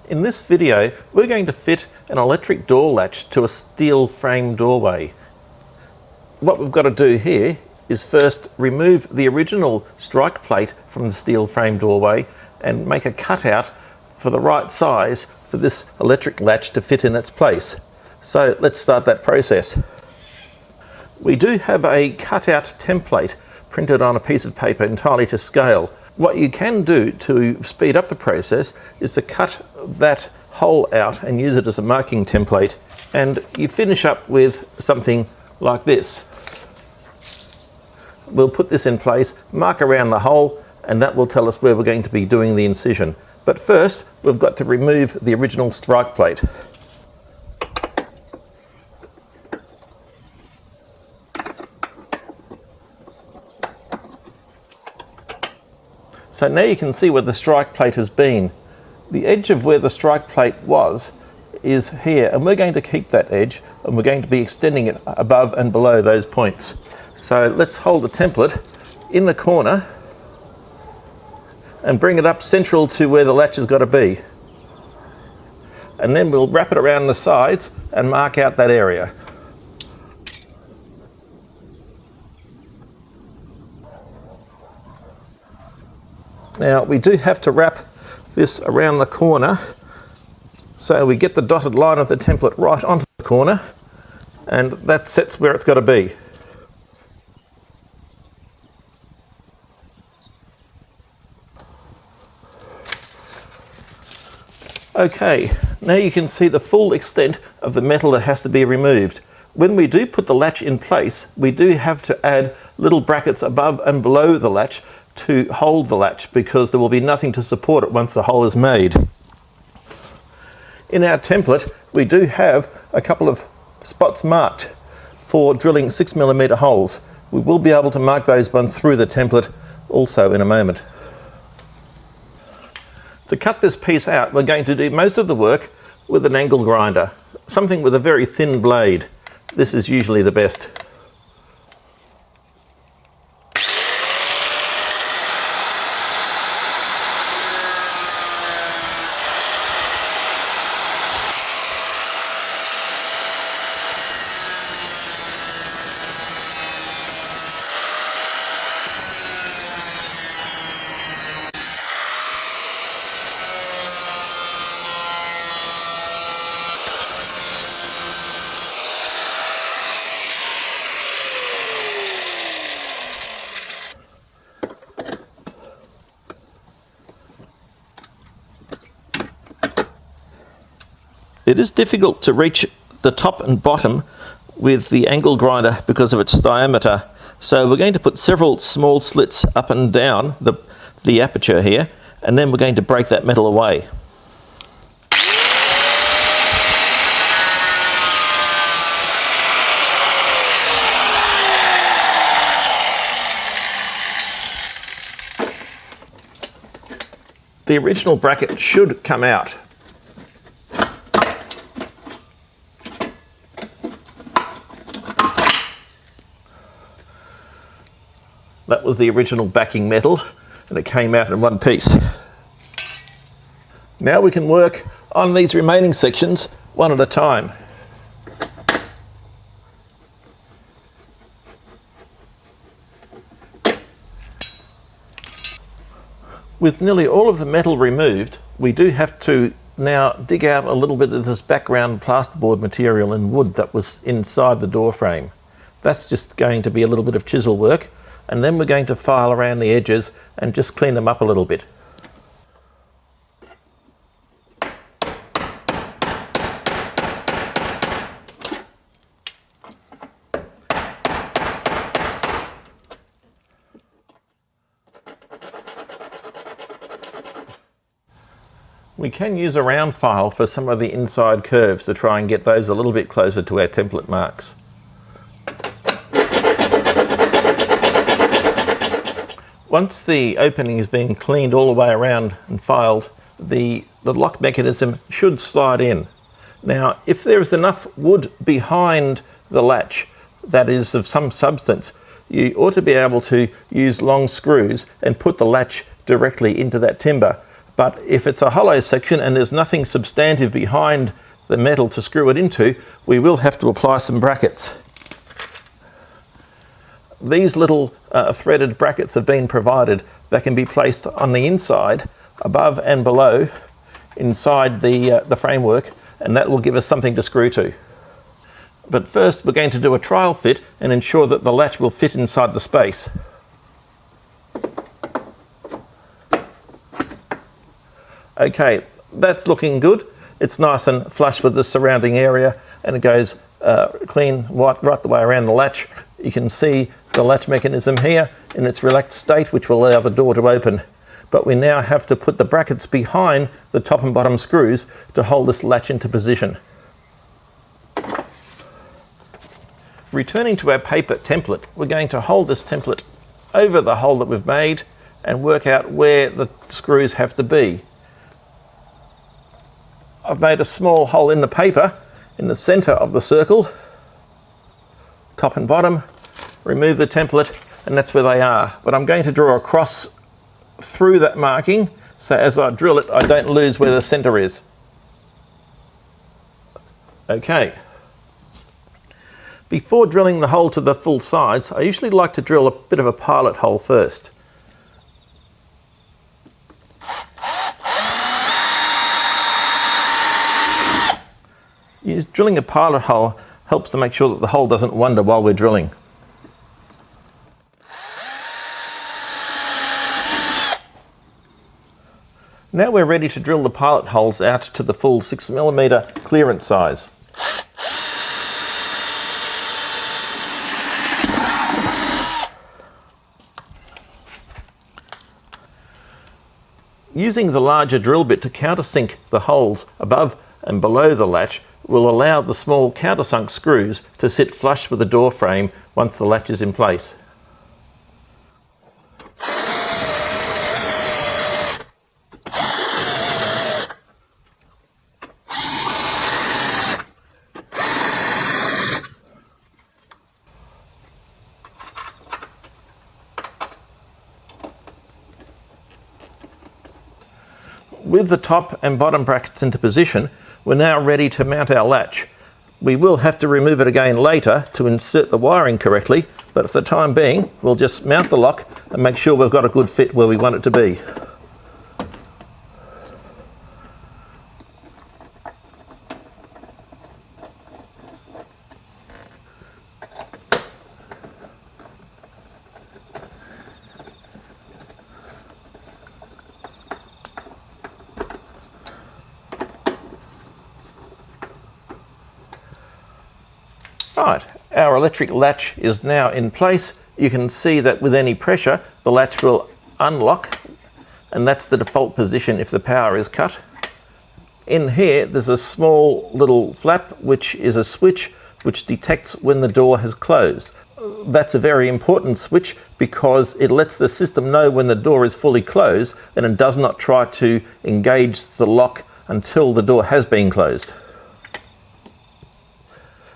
In this video, we're going to fit an electric door latch to a steel frame doorway. What we've got to do here is first remove the original strike plate from the steel frame doorway and make a cutout for the right size for this electric latch to fit in its place. So let's start that process. We do have a cutout template printed on a piece of paper entirely to scale. What you can do to speed up the process is to cut that hole out and use it as a marking template, and you finish up with something like this. We'll put this in place, mark around the hole, and that will tell us where we're going to be doing the incision. But first, we've got to remove the original strike plate. So now you can see where the strike plate has been. The edge of where the strike plate was is here, and we're going to keep that edge, and we're going to be extending it above and below those points. So let's hold the template in the corner and bring it up central to where the latch has got to be. And then we'll wrap it around the sides and mark out that area. Now we do have to wrap this around the corner so we get the dotted line of the template right onto the corner, and that sets where it's got to be. Okay, now you can see the full extent of the metal that has to be removed. When we do put the latch in place, we do have to add little brackets above and below the latch to hold the latch, because there will be nothing to support it once the hole is made. In our template, we do have a couple of spots marked for drilling 6mm holes. We will be able to mark those ones through the template also in a moment. To cut this piece out, we're going to do most of the work with an angle grinder, something with a very thin blade. This is usually the best. It is difficult to reach the top and bottom with the angle grinder because of its diameter. So we're going to put several small slits up and down the aperture here, and then we're going to break that metal away. The original bracket should come out. That was the original backing metal, and it came out in one piece. Now we can work on these remaining sections one at a time. With nearly all of the metal removed, we do have to now dig out a little bit of this background plasterboard material and wood that was inside the door frame. That's just going to be a little bit of chisel work, and then we're going to file around the edges and just clean them up a little bit. We can use a round file for some of the inside curves to try and get those a little bit closer to our template marks. Once the opening has been cleaned all the way around and filed, the lock mechanism should slide in. Now, if there is enough wood behind the latch that is of some substance, you ought to be able to use long screws and put the latch directly into that timber. But if it's a hollow section and there's nothing substantive behind the metal to screw it into, we will have to apply some brackets. These little threaded brackets have been provided that can be placed on the inside, above and below, inside the framework, and that will give us something to screw to. But first we're going to do a trial fit and ensure that the latch will fit inside the space. Okay, that's looking good. It's nice and flush with the surrounding area, and it goes clean white right the way around the latch. You can see the latch mechanism here in its relaxed state, which will allow the door to open. But we now have to put the brackets behind the top and bottom screws to hold this latch into position. Returning to our paper template, we're going to hold this template over the hole that we've made and work out where the screws have to be. I've made a small hole in the paper in the centre of the circle, top and bottom, remove the template, and that's where they are. But I'm going to draw a cross through that marking, so as I drill it I don't lose where the centre is. Okay. Before drilling the hole to the full sides, I usually like to drill a bit of a pilot hole first. Drilling a pilot hole helps to make sure that the hole doesn't wander while we're drilling. Now we're ready to drill the pilot holes out to the full 6mm clearance size. Using the larger drill bit to countersink the holes above and below the latch will allow the small countersunk screws to sit flush with the door frame once the latch is in place. With the top and bottom brackets into position, we're now ready to mount our latch. We will have to remove it again later to insert the wiring correctly, but for the time being, we'll just mount the lock and make sure we've got a good fit where we want it to be. Right, our electric latch is now in place. You can see that with any pressure, the latch will unlock, and that's the default position if the power is cut. In here, there's a small little flap, which is a switch which detects when the door has closed. That's a very important switch because it lets the system know when the door is fully closed, and it does not try to engage the lock until the door has been closed.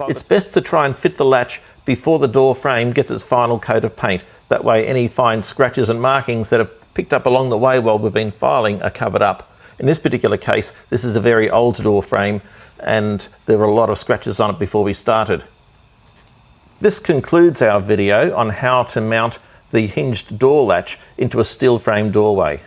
It's best to try and fit the latch before the door frame gets its final coat of paint. That way any fine scratches and markings that are picked up along the way while we've been filing are covered up. In this particular case, this is a very old door frame and there were a lot of scratches on it before we started. This concludes our video on how to mount the hinged door latch into a steel frame doorway.